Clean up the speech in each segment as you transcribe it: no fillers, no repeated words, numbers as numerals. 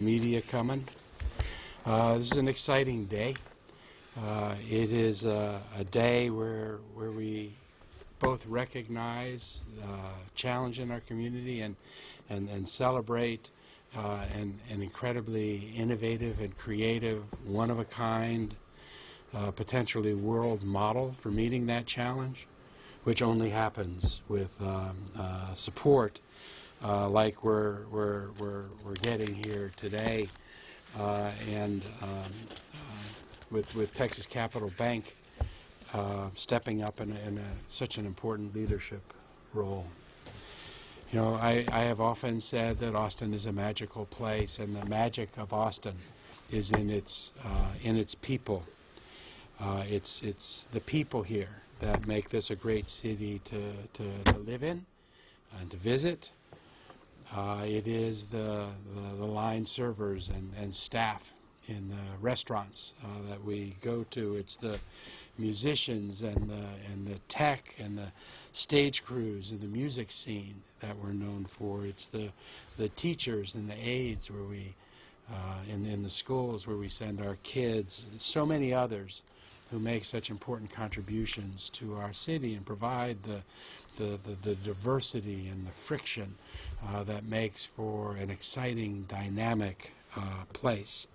Media coming. This is an exciting day. It is a day where we both recognize challenge in our community and celebrate an incredibly innovative and creative, one-of-a-kind, potentially world model for meeting that challenge, which only happens with support like we're getting here today, and with Texas Capital Bank stepping up in such an important leadership role. You know, I have often said that Austin is a magical place, and the magic of Austin is in its people. It's the people here that make this a great city to live in and to visit. It is the line servers and staff in the restaurants that we go to. It's the musicians and the tech and the stage crews and the music scene that we're known for. It's the teachers and the aides where we in the schools where we send our kids. So many others who make such important contributions to our city and provide the diversity and the friction that makes for an exciting, dynamic place.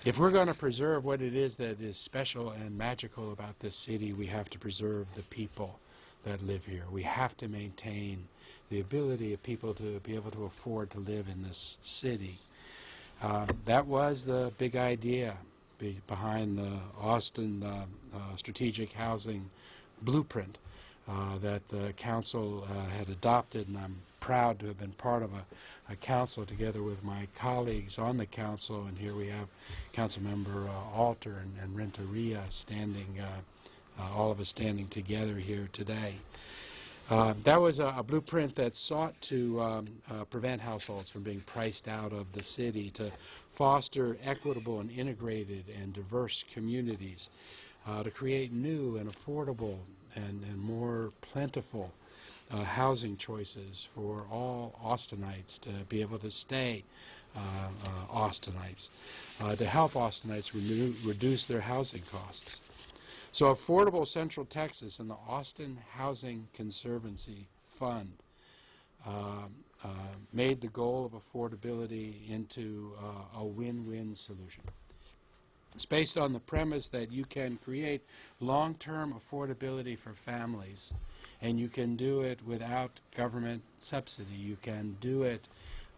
If we're going to preserve what it is that is special and magical about this city, we have to preserve the people that live here. We have to maintain the ability of people to be able to afford to live in this city. That was the big idea behind the Austin Strategic Housing Blueprint that the council had adopted, and I'm proud to have been part of a council together with my colleagues on the council. And here we have Councilmember Alter and Renteria standing, all of us standing together here today. That was a blueprint that sought to prevent households from being priced out of the city, to foster equitable and integrated and diverse communities, to create new and affordable and more plentiful housing choices for all Austinites to be able to stay Austinites, to help Austinites reduce their housing costs. So Affordable Central Texas and the Austin Housing Conservancy Fund made the goal of affordability into a win-win solution. It's based on the premise that you can create long-term affordability for families, and you can do it without government subsidy. You can do it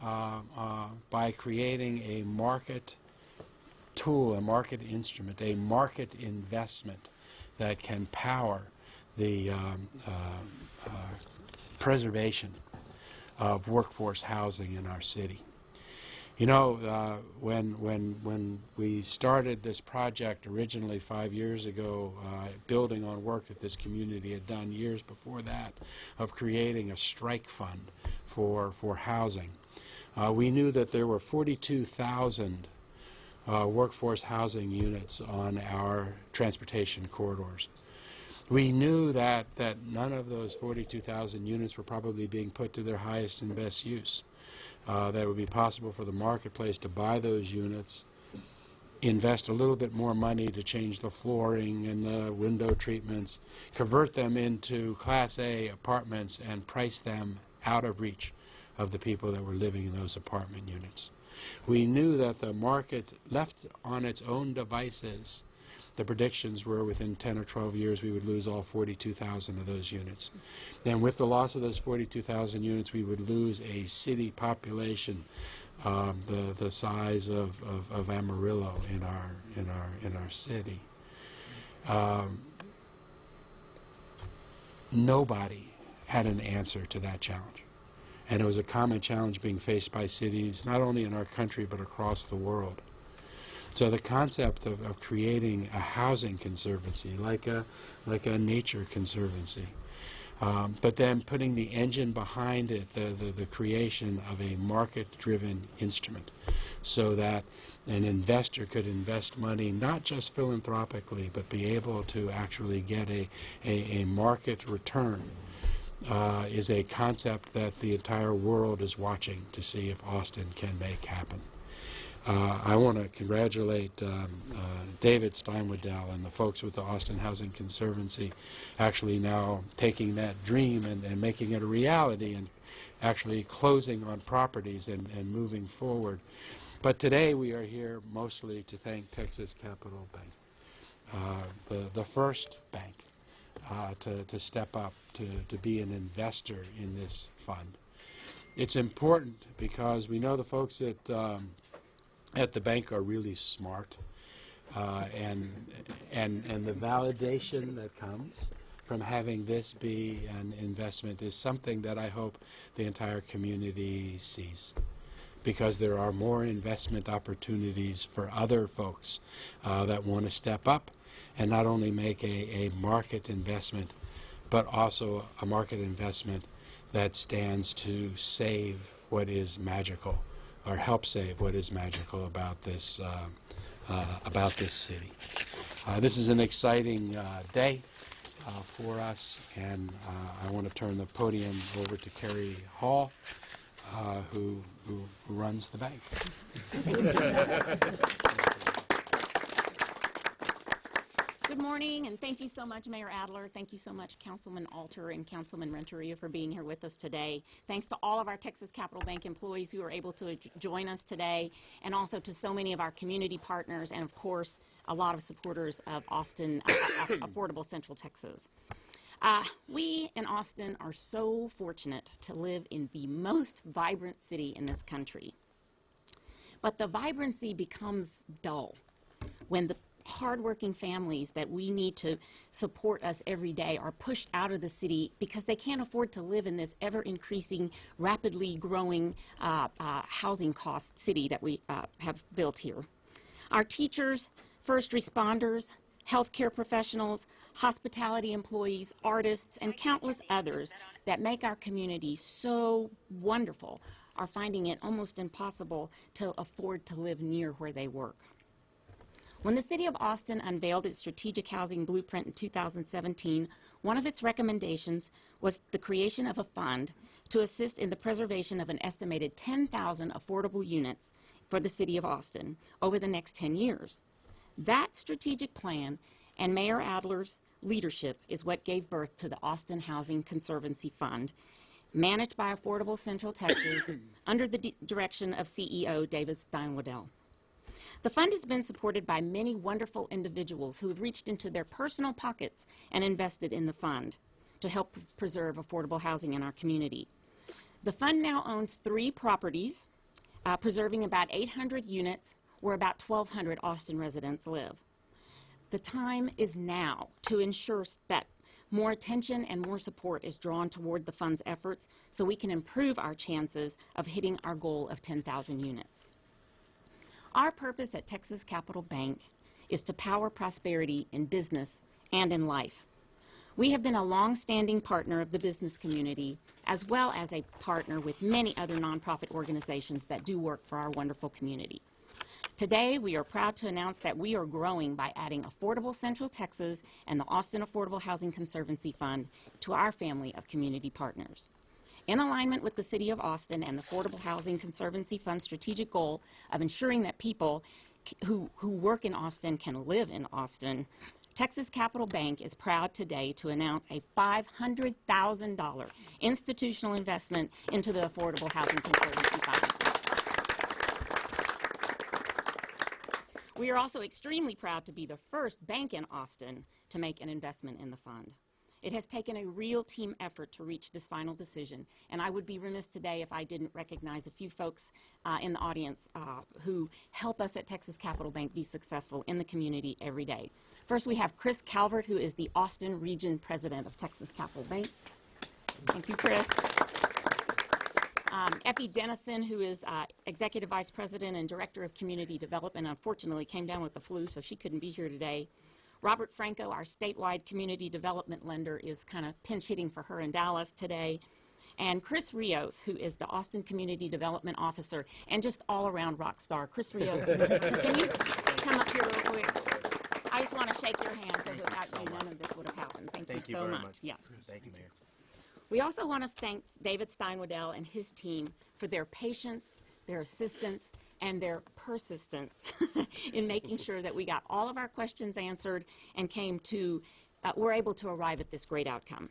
by creating a market tool, a market instrument, a market investment that can power the preservation of workforce housing in our city. You know, when we started this project originally 5 years ago, building on work that this community had done years before that, of creating a strike fund for housing, we knew that there were 42,000 workforce housing units on our transportation corridors. We knew that none of those 42,000 units were probably being put to their highest and best use. That it would be possible for the marketplace to buy those units, invest a little bit more money to change the flooring and the window treatments, convert them into Class A apartments, and price them out of reach of the people that were living in those apartment units. We knew that the market, left on its own devices, the predictions were within 10 or 12 years we would lose all 42,000 of those units. Then with the loss of those 42,000 units, we would lose a city population the size of Amarillo in our city. Nobody had an answer to that challenge. And it was a common challenge being faced by cities, not only in our country, but across the world. So the concept of creating a housing conservancy, like a nature conservancy, but then putting the engine behind it, the creation of a market-driven instrument, so that an investor could invest money not just philanthropically, but be able to actually get a market return is a concept that the entire world is watching to see if Austin can make happen. I want to congratulate David Steinwaddell and the folks with the Austin Housing Conservancy actually now taking that dream and making it a reality and actually closing on properties and moving forward. But today we are here mostly to thank Texas Capital Bank, the first bank to step up, to be an investor in this fund. It's important because we know the folks at the bank are really smart, and the validation that comes from having this be an investment is something that I hope the entire community sees, because there are more investment opportunities for other folks that want to step up and not only make a market investment, but also a market investment that stands to save what is magical, or help save what is magical about this city. This is an exciting day for us, and I want to turn the podium over to Carrie Hall, who runs the bank. Good morning, and thank you so much, Mayor Adler. Thank you so much, Councilman Alter and Councilman Renteria, for being here with us today. Thanks to all of our Texas Capital Bank employees who are able to join us today, and also to so many of our community partners, and of course, a lot of supporters of Austin, Affordable Central Texas. We in Austin are so fortunate to live in the most vibrant city in this country. But the vibrancy becomes dull when the hardworking families that we need to support us every day are pushed out of the city because they can't afford to live in this ever-increasing, rapidly growing housing cost city that we have built here. Our teachers, first responders, healthcare professionals, hospitality employees, artists, and countless others that make our community so wonderful are finding it almost impossible to afford to live near where they work. When the City of Austin unveiled its strategic housing blueprint in 2017, one of its recommendations was the creation of a fund to assist in the preservation of an estimated 10,000 affordable units for the City of Austin over the next 10 years. That strategic plan and Mayor Adler's leadership is what gave birth to the Austin Housing Conservancy Fund, managed by Affordable Central Texas under the direction of CEO David Steinwaddell. The fund has been supported by many wonderful individuals who have reached into their personal pockets and invested in the fund to help preserve affordable housing in our community. The fund now owns 3 properties, preserving about 800 units where about 1,200 Austin residents live. The time is now to ensure that more attention and more support is drawn toward the fund's efforts so we can improve our chances of hitting our goal of 10,000 units. Our purpose at Texas Capital Bank is to power prosperity in business and in life. We have been a long-standing partner of the business community, as well as a partner with many other nonprofit organizations that do work for our wonderful community. Today, we are proud to announce that we are growing by adding Affordable Central Texas and the Austin Affordable Housing Conservancy Fund to our family of community partners. In alignment with the City of Austin and the Affordable Housing Conservancy Fund's strategic goal of ensuring that people who work in Austin can live in Austin, Texas Capital Bank is proud today to announce a $500,000 institutional investment into the Affordable Housing Conservancy Fund. We are also extremely proud to be the first bank in Austin to make an investment in the fund. It has taken a real team effort to reach this final decision, and I would be remiss today if I didn't recognize a few folks in the audience who help us at Texas Capital Bank be successful in the community every day. First, we have Chris Calvert, who is the Austin Region President of Texas Capital Bank. Thank you, Chris. Effie Dennison, who is Executive Vice President and Director of Community Development, unfortunately came down with the flu, so she couldn't be here today. Robert Franco, our statewide community development lender, is kind of pinch hitting for her in Dallas today. And Chris Rios, who is the Austin Community Development Officer and just all-around rock star. Chris Rios, can you come up here real quick? I just want to shake your hand because without you, none of this would have happened. Thank you so much. Yes. Thank you, Mayor. We also want to thank David Steinwaddell and his team for their patience, their assistance, and their persistence in making sure that we got all of our questions answered and were able to arrive at this great outcome.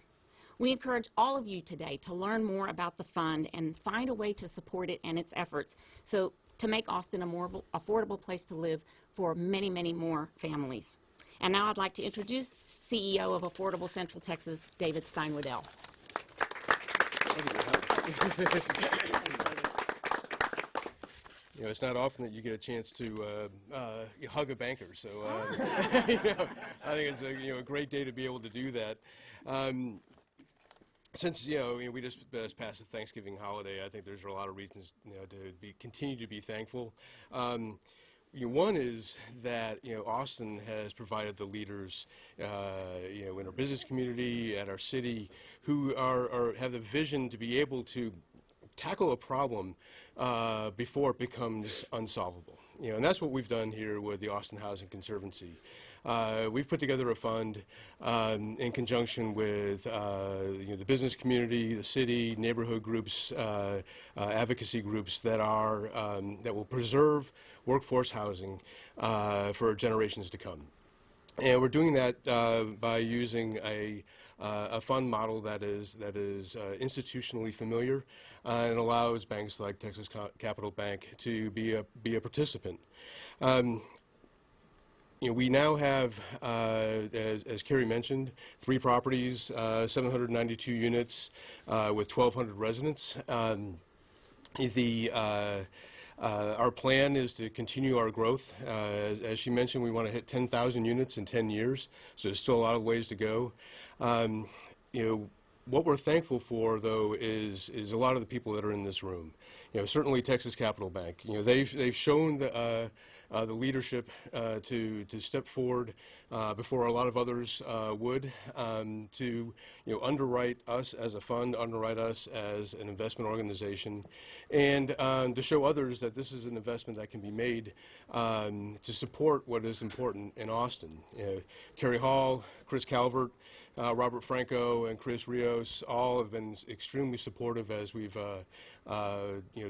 We encourage all of you today to learn more about the fund and find a way to support it and its efforts to make Austin a more affordable place to live for many, many more families. And now I'd like to introduce CEO of Affordable Central Texas, David Steinwaddell. You know, it's not often that you get a chance to hug a banker, so I think it's a great day to be able to do that. Since we just passed the Thanksgiving holiday, I think there's a lot of reasons to continue to be thankful. One is that Austin has provided the leaders in our business community, at our city, who have the vision to be able to tackle a problem before it becomes unsolvable. And that's what we've done here with the Austin Housing Conservancy. We've put together a fund in conjunction with the business community, the city, neighborhood groups, advocacy groups that will preserve workforce housing for generations to come. And we're doing that by using a fund model that is institutionally familiar and allows banks like Texas Capital Bank to be a participant. We now have, as Carrie mentioned, 3 properties, 792 units with 1,200 residents. Our plan is to continue our growth. As she mentioned, we want to hit 10,000 units in 10 years, so there's still a lot of ways to go. What we're thankful for, though, is a lot of the people that are in this room. Certainly Texas Capital Bank. They've shown the leadership to step forward before a lot of others would, to underwrite us as a fund, underwrite us as an investment organization, and to show others that this is an investment that can be made to support what is important in Austin. Kerry Hall, Chris Calvert, Robert Franco, and Chris Rios all have been extremely supportive as we've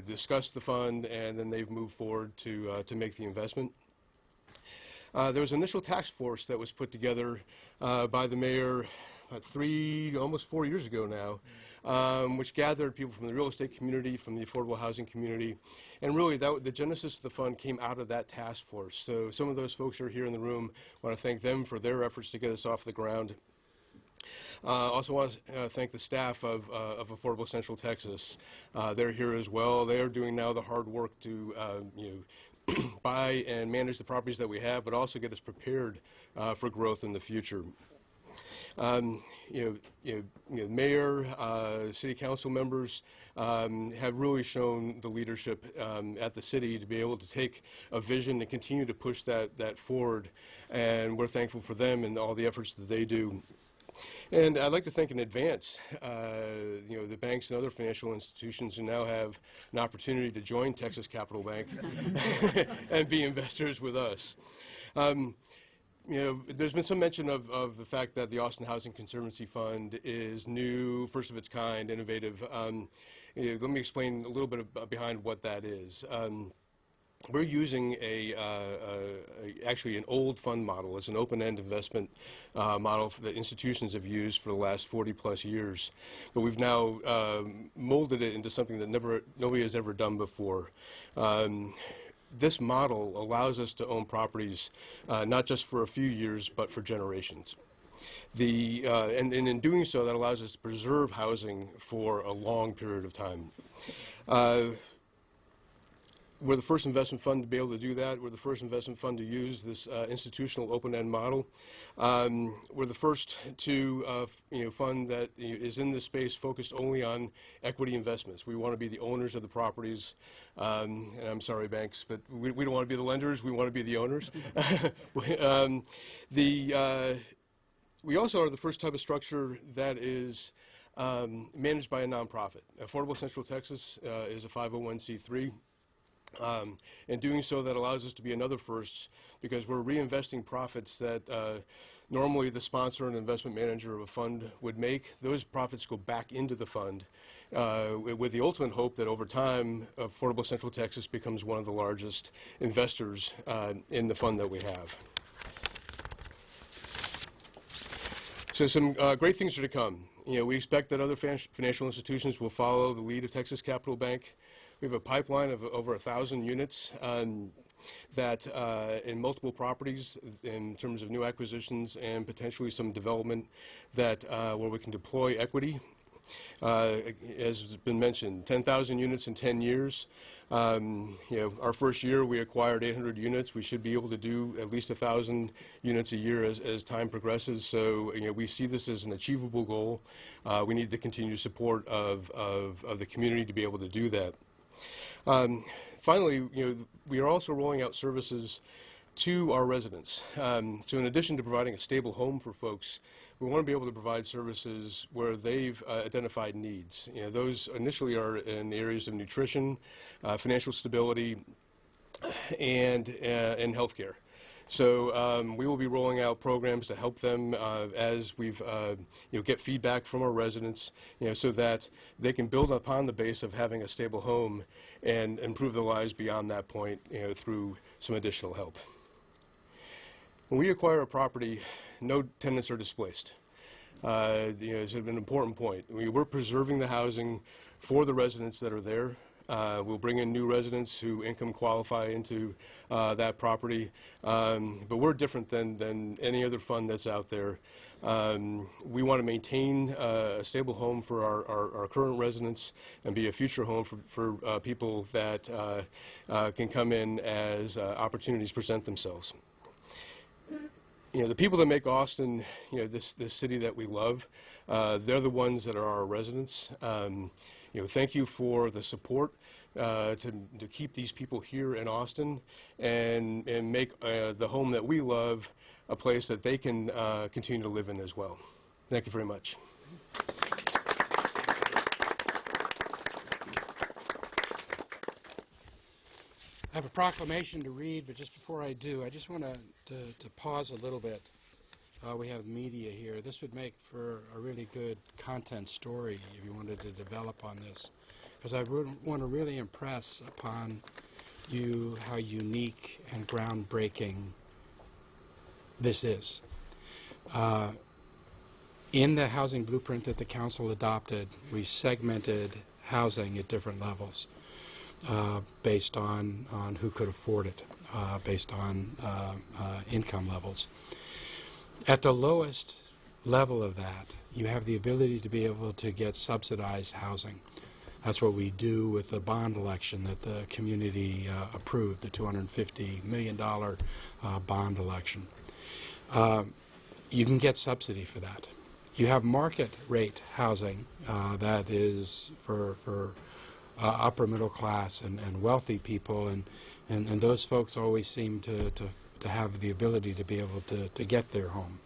discussed the fund, and then they've moved forward to make the investment. There was an initial task force that was put together by the mayor almost 4 years ago now, which gathered people from the real estate community, from the affordable housing community, and really the genesis of the fund came out of that task force. So some of those folks are here in the room. I want to thank them for their efforts to get us off the ground. Also want to thank the staff of Affordable Central Texas. They're here as well. They are doing now the hard work to buy and manage the properties that we have, but also get us prepared for growth in the future. Mayor, city council members have really shown the leadership at the city to be able to take a vision and continue to push that forward, and we're thankful for them and all the efforts that they do. And I'd like to thank in advance, the banks and other financial institutions who now have an opportunity to join Texas Capital Bank and be investors with us. There's been some mention of the fact that the Austin Housing Conservancy Fund is new, first of its kind, innovative. Let me explain a little bit behind what that is. We're using actually an old fund model. It's an open-end investment model that institutions have used for the last 40-plus years. But we've now molded it into something that nobody has ever done before. This model allows us to own properties not just for a few years, but for generations. And in doing so, that allows us to preserve housing for a long period of time. We're the first investment fund to be able to do that. We're the first investment fund to use this institutional open-end model. We're the first to fund that is in this space focused only on equity investments. We want to be the owners of the properties. And I'm sorry, banks, but we don't want to be the lenders. We want to be the owners. We also are the first type of structure that is managed by a nonprofit. Affordable Central Texas is a 501c3. In doing so, that allows us to be another first, because we're reinvesting profits that normally the sponsor and investment manager of a fund would make. Those profits go back into the fund with the ultimate hope that over time, Affordable Central Texas becomes one of the largest investors in the fund that we have. So some great things are to come. We expect that other financial institutions will follow the lead of Texas Capital Bank. We have a pipeline of over 1,000 units that in multiple properties in terms of new acquisitions and potentially some development that where we can deploy equity. As has been mentioned, 10,000 units in 10 years. Our first year we acquired 800 units. We should be able to do at least 1,000 units a year as time progresses. So we see this as an achievable goal. We need the continued support of the community to be able to do that. Finally, we are also rolling out services to our residents. So in addition to providing a stable home for folks, we want to be able to provide services where they've identified needs. Those initially are in the areas of nutrition, financial stability, and healthcare. So we will be rolling out programs to help them as we've get feedback from our residents, so that they can build upon the base of having a stable home and improve their lives beyond that point, through some additional help. When we acquire a property, no tenants are displaced. It's an important point. We're preserving the housing for the residents that are there. We'll bring in new residents who income qualify into that property. But we're different than any other fund that's out there. We want to maintain a stable home for our current residents and be a future home for people that can come in as opportunities present themselves. The people that make Austin, this city that we love, they're the ones that are our residents. Thank you for the support to keep these people here in Austin and make the home that we love a place that they can continue to live in as well. Thank you very much. I have a proclamation to read, but just before I do, I just want to pause a little bit. We have media here. This would make for a really good content story if you wanted to develop on this, because I want to really impress upon you how unique and groundbreaking this is. In the housing blueprint that the council adopted, we segmented housing at different levels. Based on who could afford it, based on income levels. At the lowest level of that, you have the ability to be able to get subsidized housing. That's what we do with the bond election that the community approved, the $250 million bond election. You can get subsidy for that. You have market rate housing that is for upper middle class and wealthy people, and those folks always seem to have the ability to be able to get their home.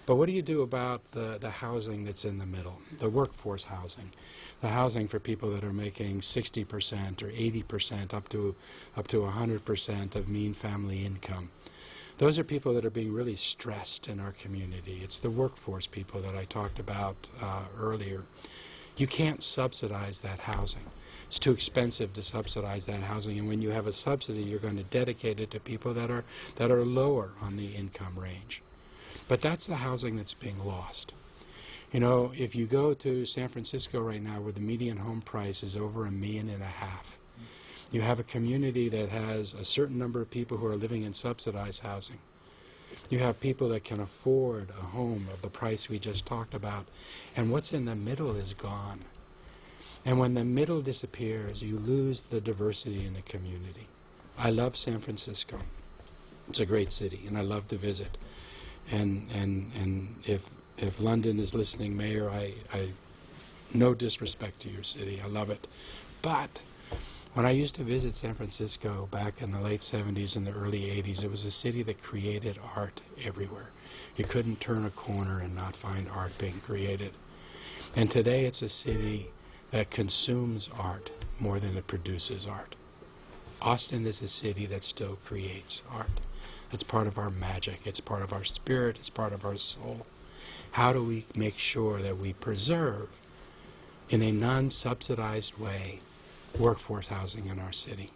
But what do you do about the housing that's in the middle, the workforce housing, the housing for people that are making 60% or 80% up to 100% of mean family income? Those are people that are being really stressed in our community. It's the workforce people that I talked about earlier. You can't subsidize that housing. It's too expensive to subsidize that housing, and when you have a subsidy, you're going to dedicate it to people that are lower on the income range. But that's the housing that's being lost. If you go to San Francisco right now, where the median home price is over $1.5 million, you have a community that has a certain number of people who are living in subsidized housing. You have people that can afford a home of the price we just talked about, and what's in the middle is gone. And when the middle disappears, you lose the diversity in the community. I love San Francisco. It's a great city, and I love to visit. And if London is listening, Mayor, I no disrespect to your city. I love it. But when I used to visit San Francisco back in the late 70s and the early 80s, it was a city that created art everywhere. You couldn't turn a corner and not find art being created. And today it's a city that consumes art more than it produces art. Austin is a city that still creates art. It's part of our magic. It's part of our spirit. It's part of our soul. How do we make sure that we preserve, in a non-subsidized way, workforce housing in our city?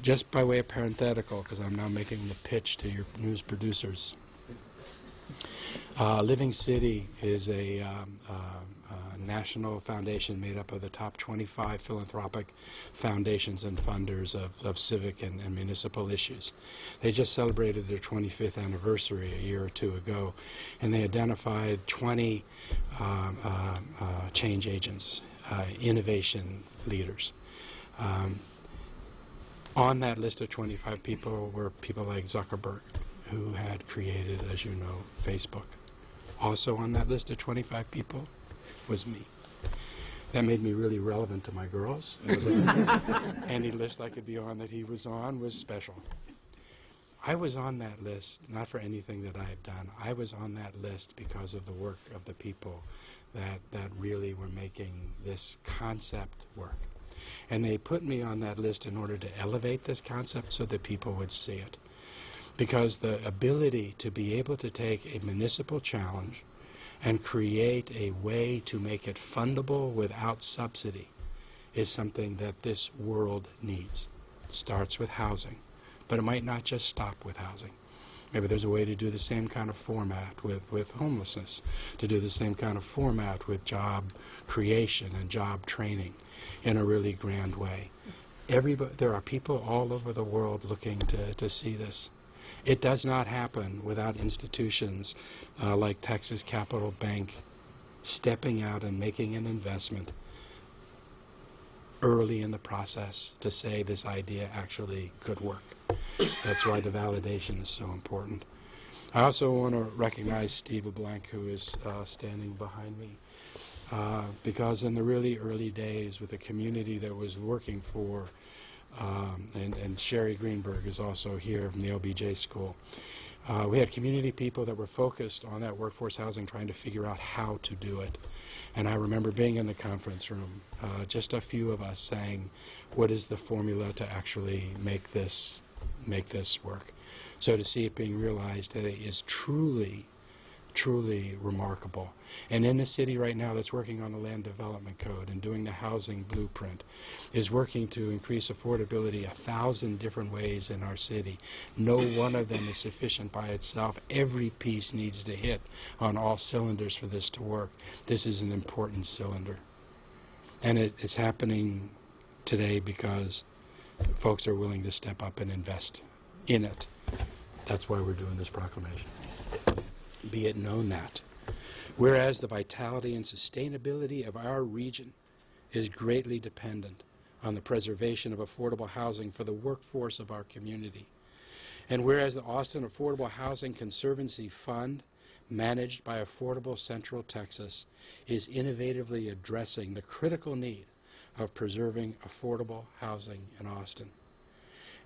Just by way of parenthetical, because I'm now making the pitch to your news producers, Living City is a national foundation made up of the top 25 philanthropic foundations and funders of civic and municipal issues. They just celebrated their 25th anniversary a year or two ago, and they identified 20 change agents, innovation leaders. On that list of 25 people were people like Zuckerberg, who had created, as you know, Facebook. Also on that list of 25 people was me. That made me really relevant to my girls. Any list I could be on that he was on was special. I was on that list, not for anything that I had done. I was on that list because of the work of the people that really were making this concept work. And they put me on that list in order to elevate this concept so that people would see it. Because the ability to be able to take a municipal challenge and create a way to make it fundable without subsidy is something that this world needs. It starts with housing, but it might not just stop with housing. Maybe there's a way to do the same kind of format with homelessness, to do the same kind of format with job creation and job training in a really grand way. There are people all over the world looking to see this. It does not happen without institutions like Texas Capital Bank stepping out and making an investment early in the process to say this idea actually could work. That's why the validation is so important. I also want to recognize Steve LeBlanc, who is standing behind me, because in the really early days with a community that was working for and Sherry Greenberg is also here from the LBJ school. We had community people that were focused on that workforce housing, trying to figure out how to do it. And I remember being in the conference room, just a few of us saying, what is the formula to actually make this work? So to see it being realized today is truly remarkable. And in the city right now that's working on the land development code and doing the housing blueprint is working to increase affordability 1,000 different ways in our city. No one of them is sufficient by itself. Every piece needs to hit on all cylinders for this to work. This is an important cylinder. And it's happening today because folks are willing to step up and invest in it. That's why we're doing this proclamation. Be it known that, whereas the vitality and sustainability of our region is greatly dependent on the preservation of affordable housing for the workforce of our community, and whereas the Austin Affordable Housing Conservancy Fund, managed by Affordable Central Texas, is innovatively addressing the critical need of preserving affordable housing in Austin,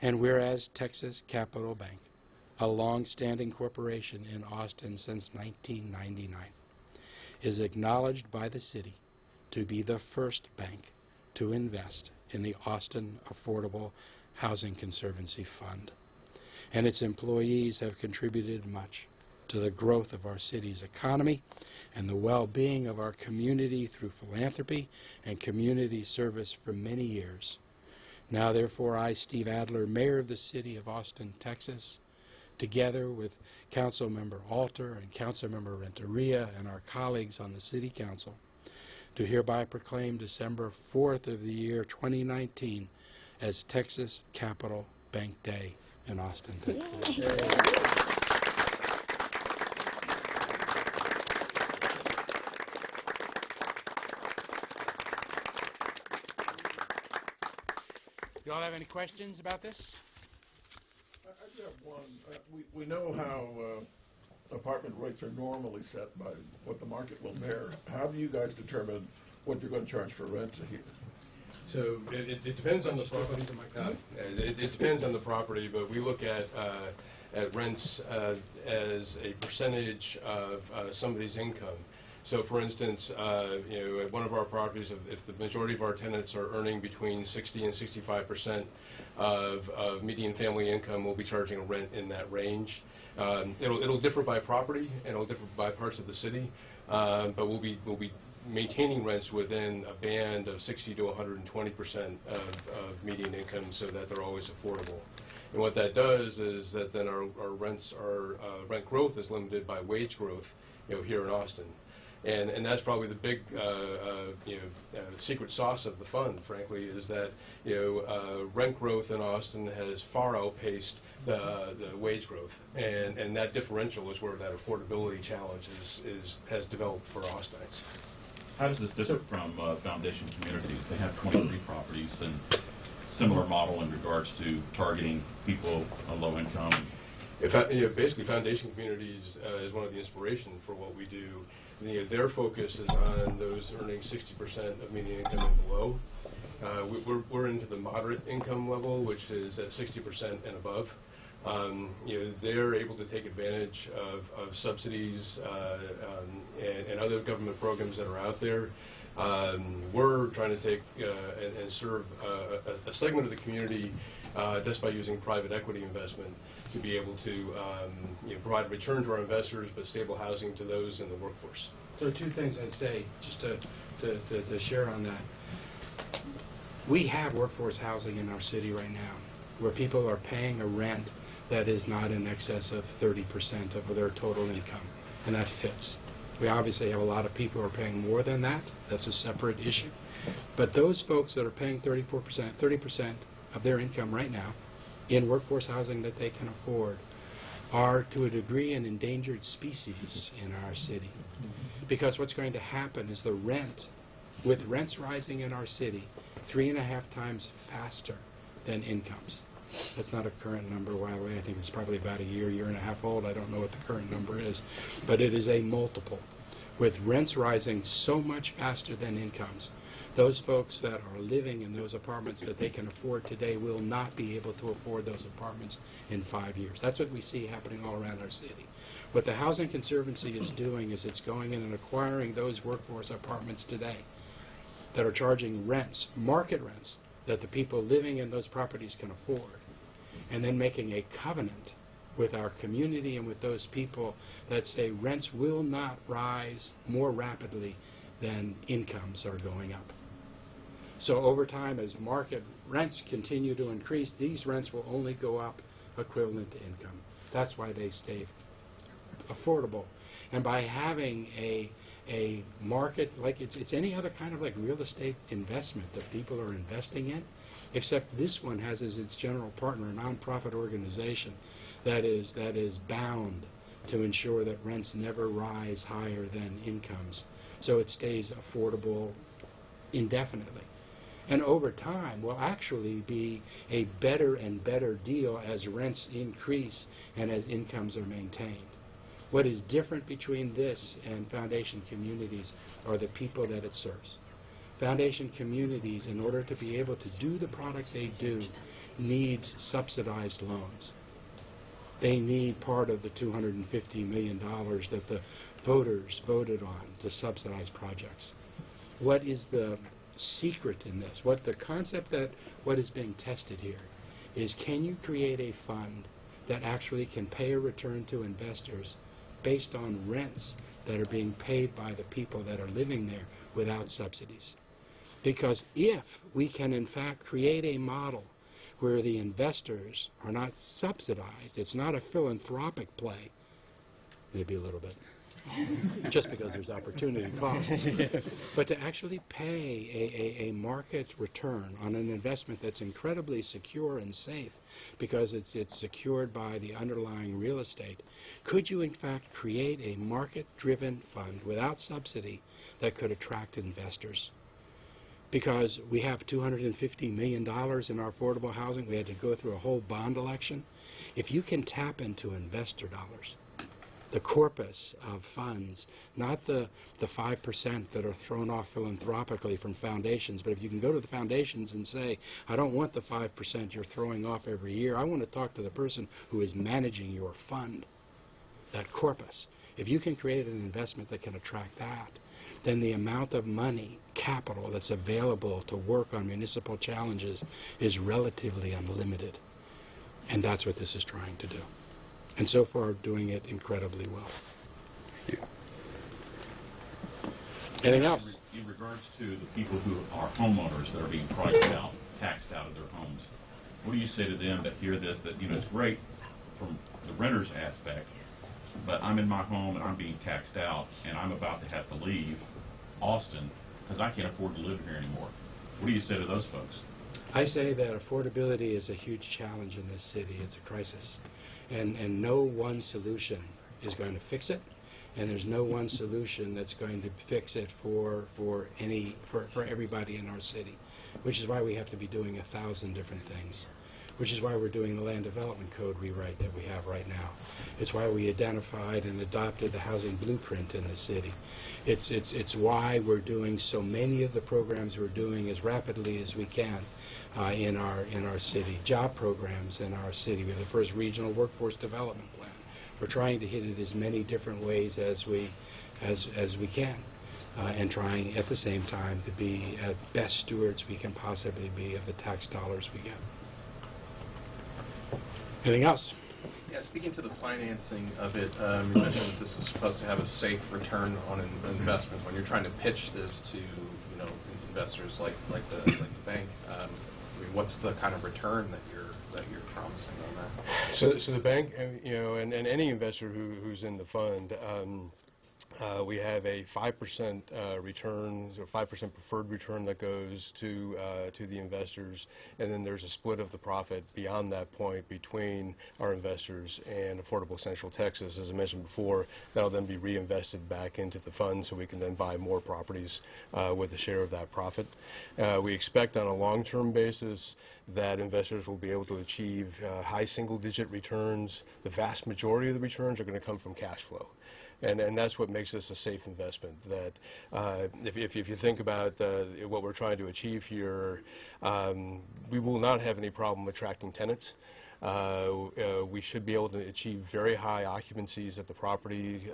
and whereas Texas Capital Bank, a long-standing corporation in Austin since 1999, is acknowledged by the city to be the first bank to invest in the Austin Affordable Housing Conservancy Fund. And its employees have contributed much to the growth of our city's economy and the well-being of our community through philanthropy and community service for many years. Now, therefore, I, Steve Adler, Mayor of the City of Austin, Texas, together with Councilmember Alter and Councilmember Renteria and our colleagues on the City Council, to hereby proclaim December 4th of the year 2019 as Texas Capital Bank Day in Austin, Texas. You all have any questions about this? I do have one. We know how apartment rates are normally set by what the market will bear. How do you guys determine what you're going to charge for rent here? So it depends on the property. It depends on the property, but we look at rents as a percentage of somebody's income. So, for instance, at one of our properties, if the majority of our tenants are earning between 60 and 65% of median family income, we'll be charging a rent in that range. It'll differ by property and it'll differ by parts of the city, but we'll be maintaining rents within a band of 60 to 120% of median income, so that they're always affordable. And what that does is that then our rent growth is limited by wage growth, here in Austin. And that's probably the big secret sauce of the fund, frankly, is that rent growth in Austin has far outpaced the wage growth, and that differential is where that affordability challenge has developed for Austinites. How does this differ from Foundation Communities? They have 23 properties and similar model in regards to targeting people on low income. Basically, Foundation Communities is one of the inspiration for what we do. Their focus is on those earning 60% of median income and below. We're into the moderate income level, which is at 60% and above. They're able to take advantage of subsidies and other government programs that are out there. We're trying to take and serve a segment of the community just by using private equity investment to be able to provide a return to our investors, but stable housing to those in the workforce. So two things I'd say, just to share on that. We have workforce housing in our city right now, where people are paying a rent that is not in excess of 30% of their total income, and that fits. We obviously have a lot of people who are paying more than that. That's a separate issue. But those folks that are paying 30% of their income right now in workforce housing that they can afford are, to a degree, an endangered species in our city. Because what's going to happen is with rents rising in our city 3.5 times faster than incomes. That's not a current number, by the way. I think it's probably about a year and a half old. I don't know what the current number is. But it is a multiple. With rents rising so much faster than incomes, those folks that are living in those apartments that they can afford today will not be able to afford those apartments in 5 years. That's what we see happening all around our city. What the Housing Conservancy is doing is it's going in and acquiring those workforce apartments today that are charging rents, market rents, that the people living in those properties can afford, and then making a covenant with our community and with those people that say rents will not rise more rapidly than incomes are going up. So over time, as market rents continue to increase, these rents will only go up equivalent to income. That's why they stay affordable. And by having a market, like it's any other kind of like real estate investment that people are investing in, except this one has as its general partner a nonprofit organization that is bound to ensure that rents never rise higher than incomes, so it stays affordable indefinitely. And over time will actually be a better and better deal as rents increase and as incomes are maintained. What is different between this and Foundation Communities are the people that it serves. Foundation Communities, in order to be able to do the product they do, needs subsidized loans. They need part of the $250 million that the voters voted on to subsidize projects. What is the secret in this? What is being tested here is, can you create a fund that actually can pay a return to investors based on rents that are being paid by the people that are living there without subsidies? Because if we can in fact create a model where the investors are not subsidized, it's not a philanthropic play, maybe a little bit, just because there's opportunity costs, but to actually pay a market return on an investment that's incredibly secure and safe because it's secured by the underlying real estate, could you in fact create a market-driven fund without subsidy that could attract investors? Because we have $250 million in our affordable housing, we had to go through a whole bond election. If you can tap into investor dollars, the corpus of funds, not the 5% that are thrown off philanthropically from foundations, but if you can go to the foundations and say, I don't want the 5% you're throwing off every year, I want to talk to the person who is managing your fund, that corpus. If you can create an investment that can attract that, then the amount of money, capital, that's available to work on municipal challenges is relatively unlimited. And that's what this is trying to do. And so far, doing it incredibly well. Thank you. Anything else? In regards to the people who are homeowners that are being priced out, taxed out of their homes, what do you say to them that hear this, that, you know, it's great from the renter's aspect, but I'm in my home and I'm being taxed out and I'm about to have to leave Austin because I can't afford to live here anymore. What do you say to those folks? I say that affordability is a huge challenge in this city. It's a crisis. And no one solution is going to fix it. And there's no one solution that's going to fix it for everybody in our city, which is why we have to be doing 1,000 different things, which is why we're doing the land development code rewrite that we have right now. It's why we identified and adopted the housing blueprint in the city. It's why we're doing so many of the programs we're doing as rapidly as we can in our city. Job programs in our city. We have the first regional workforce development plan. We're trying to hit it as many different ways as we can, and trying at the same time to be best stewards we can possibly be of the tax dollars we get. Anything else? Yeah, speaking to the financing of it, you mentioned that this is supposed to have a safe return on an investment. When you're trying to pitch this to, you know, investors like the bank, I mean, what's the kind of return that you're promising on that? So the bank, you know, and any investor who's in the fund, we have a 5% return, or 5% preferred return that goes to the investors, and then there's a split of the profit beyond that point between our investors and Affordable Central Texas. As I mentioned before, that'll then be reinvested back into the fund so we can then buy more properties with a share of that profit. We expect on a long-term basis that investors will be able to achieve high single-digit returns. The vast majority of the returns are going to come from cash flow. And that's what makes this a safe investment. That if you think about what we're trying to achieve here, we will not have any problem attracting tenants. We should be able to achieve very high occupancies at the property.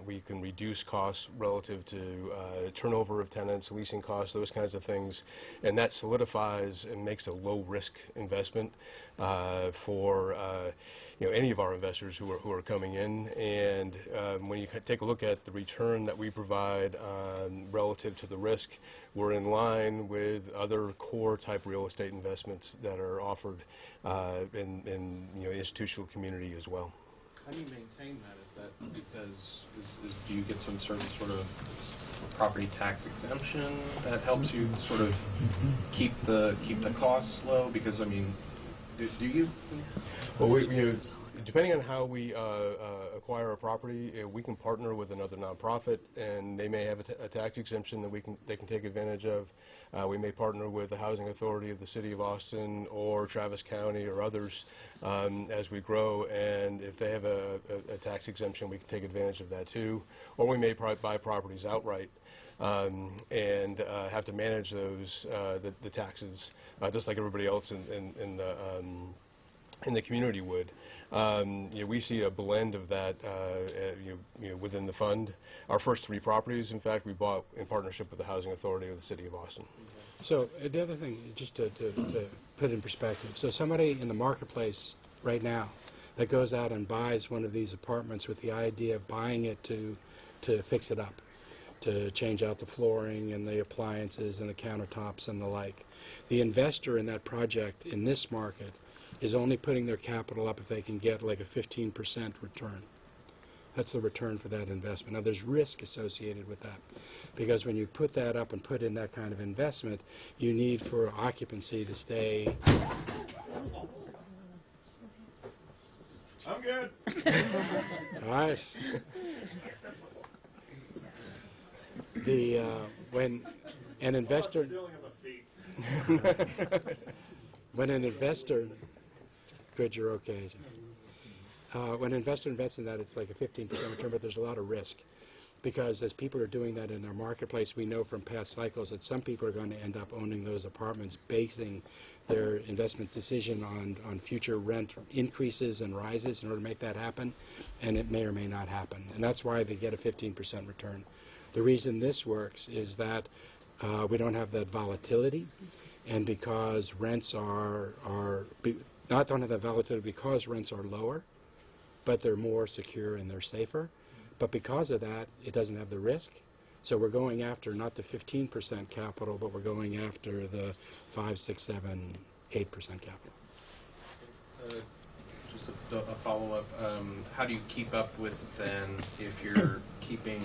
We can reduce costs relative to turnover of tenants, leasing costs, those kinds of things, and that solidifies and makes a low-risk investment for you know, any of our investors who are coming in. And when you take a look at the return that we provide relative to the risk, we're in line with other core type real estate investments that are offered in you know, institutional community as well. How do you maintain that? Is that because do you get some certain sort of property tax exemption that helps you sort of keep the costs low? Because I mean, do you? Well, depending on how we acquire a property, we can partner with another nonprofit, and they may have a tax exemption that they can take advantage of. We may partner with the Housing Authority of the City of Austin or Travis County or others as we grow, and if they have a tax exemption, we can take advantage of that too. Or we may buy properties outright and have to manage those the taxes just like everybody else in the community would. You know, we see a blend of that you know, within the fund. Our first 3 properties, in fact, we bought in partnership with the Housing Authority of the City of Austin. So the other thing, just to put in perspective, so somebody in the marketplace right now that goes out and buys one of these apartments with the idea of buying it to fix it up, to change out the flooring and the appliances and the countertops and the like. The investor in that project in this market is only putting their capital up if they can get like a 15% return. That's the return for that investment. Now, there's risk associated with that, because when you put that up and put in that kind of investment, you need for occupancy to stay. I'm good. All right. When an investor, when an investor, good, you're okay. When an investor invests in that, it's like a 15% return, but there's a lot of risk. because as people are doing that in their marketplace, we know from past cycles that some people are going to end up owning those apartments, basing their investment decision on future rent increases and rises in order to make that happen, and it may or may not happen. And that's why they get a 15% return. The reason this works is that we don't have that volatility, and because rents don't have that volatility because rents are lower, but they're more secure and they're safer. But because of that, it doesn't have the risk. So we're going after not the 15% capital, but we're going after the 5, 6, 7, 8% capital. Just a follow-up. How do you keep up with then if you're keeping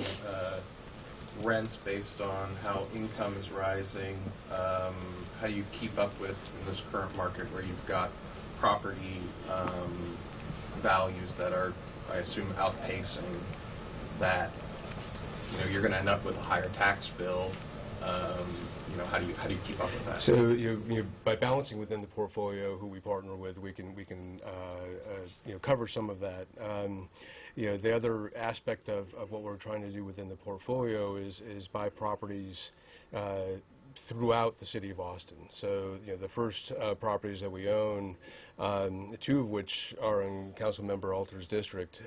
rents based on how income is rising? How do you keep up with in this current market where you've got property values that are, I assume, outpacing that? You know, you're going to end up with a higher tax bill. You know, how do you keep up with that? So by balancing within the portfolio who we partner with, we can cover some of that. The other aspect of what we're trying to do within the portfolio is buy properties throughout the city of Austin. So the first properties that we own, 2 of which are in Councilmember Alter's district,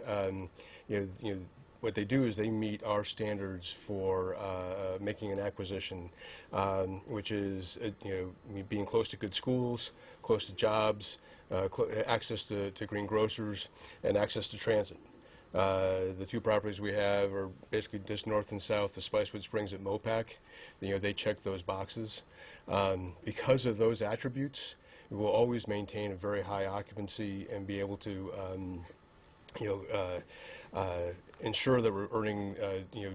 what they do is they meet our standards for making an acquisition, which is being close to good schools, close to jobs, access to green grocers, and access to transit. The 2 properties we have are basically just north and south of Spicewood Springs at Mopac. They check those boxes. Because of those attributes, we will always maintain a very high occupancy and be able to ensure that we're earning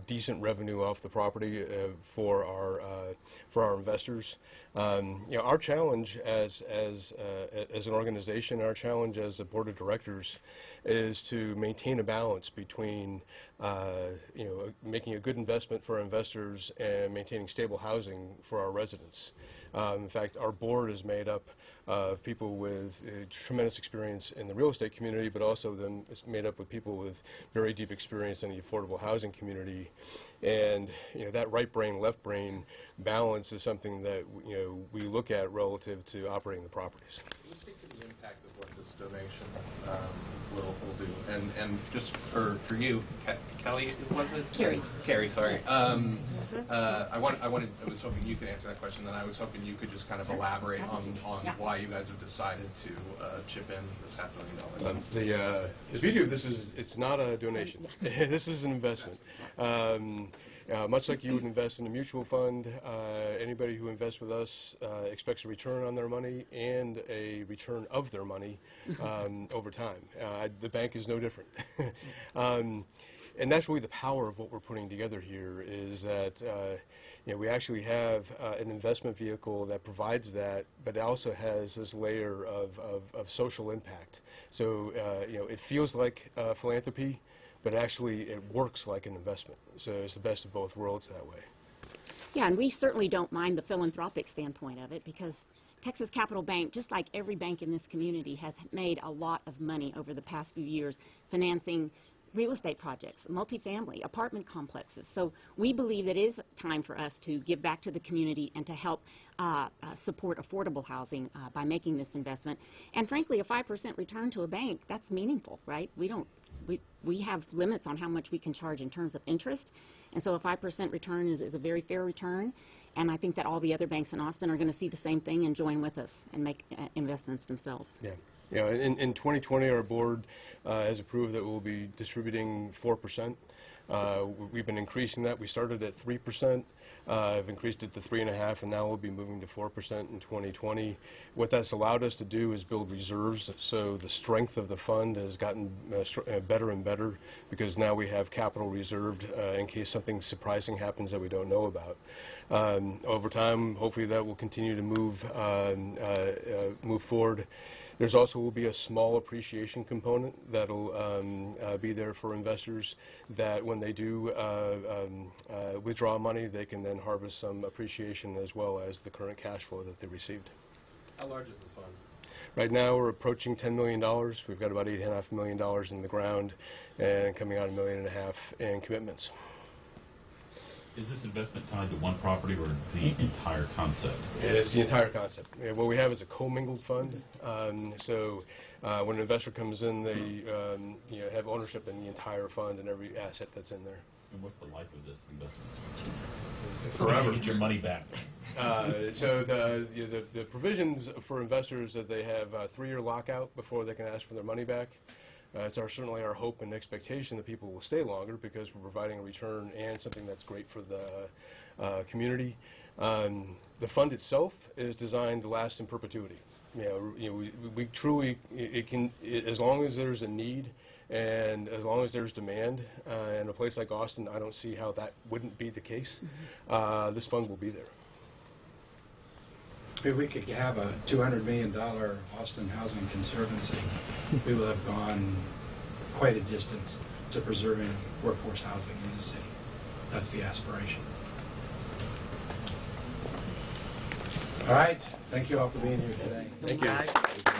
decent revenue off the property for our investors. Our challenge as an organization, our challenge as a board of directors, is to maintain a balance between making a good investment for our investors and maintaining stable housing for our residents. In fact, our board is made up of people with tremendous experience in the real estate community, but also then it's made up of people with very deep experience in the affordable housing community. And that right brain, left brain balance is something that we look at relative to operating the properties. Can you speak to the impact of what this donation will do? And just for you, Kelly, was it? Carrie, sorry. I was hoping you could answer that question. Then I was hoping you could just kind of elaborate on why you guys have decided to chip in this $500 million. As we do, it's not a donation. This is an investment. Much like you would invest in a mutual fund, anybody who invests with us expects a return on their money and a return of their money over time. The bank is no different. And that's really the power of what we're putting together here, is that we actually have an investment vehicle that provides that, but it also has this layer of social impact. So it feels like philanthropy, but actually it works like an investment. So it's the best of both worlds that way. Yeah, and we certainly don't mind the philanthropic standpoint of it, because Texas Capital Bank, just like every bank in this community, has made a lot of money over the past few years financing real estate projects, multifamily, apartment complexes. So we believe that it is time for us to give back to the community and to help support affordable housing by making this investment. And frankly, a 5% return to a bank, that's meaningful, right? We have limits on how much we can charge in terms of interest. And so a 5% return is a very fair return. And I think that all the other banks in Austin are going to see the same thing and join with us and make investments themselves. Yeah. In 2020, our board has approved that we'll be distributing 4%. We've been increasing that. We started at 3%. I've increased it to 3.5%, and now we'll be moving to 4% in 2020. What that's allowed us to do is build reserves, so the strength of the fund has gotten better and better, because now we have capital reserved in case something surprising happens that we don't know about. Over time, hopefully that will continue to move forward. There's also will be a small appreciation component that'll be there for investors, that when they do withdraw money, they can then harvest some appreciation as well as the current cash flow that they received. How large is the fund? Right now we're approaching $10 million. We've got about $8.5 million in the ground and coming out $1.5 million in commitments. Is this investment tied to one property or the entire concept? It's the entire concept. What we have is a commingled fund. When an investor comes in, they have ownership in the entire fund and every asset that's in there. And what's the life of this investment? Forever. You get your money back. The provisions for investors that they have a 3-year lockout before they can ask for their money back. It's certainly our hope and expectation that people will stay longer because we're providing a return and something that's great for the community. The fund itself is designed to last in perpetuity. We truly, as long as there's a need and as long as there's demand, in a place like Austin, I don't see how that wouldn't be the case. This fund will be there. If we could have a $200 million Austin Housing Conservancy, we will have gone quite a distance to preserving workforce housing in the city. That's the aspiration. All right. Thank you all for being here today. Thank you.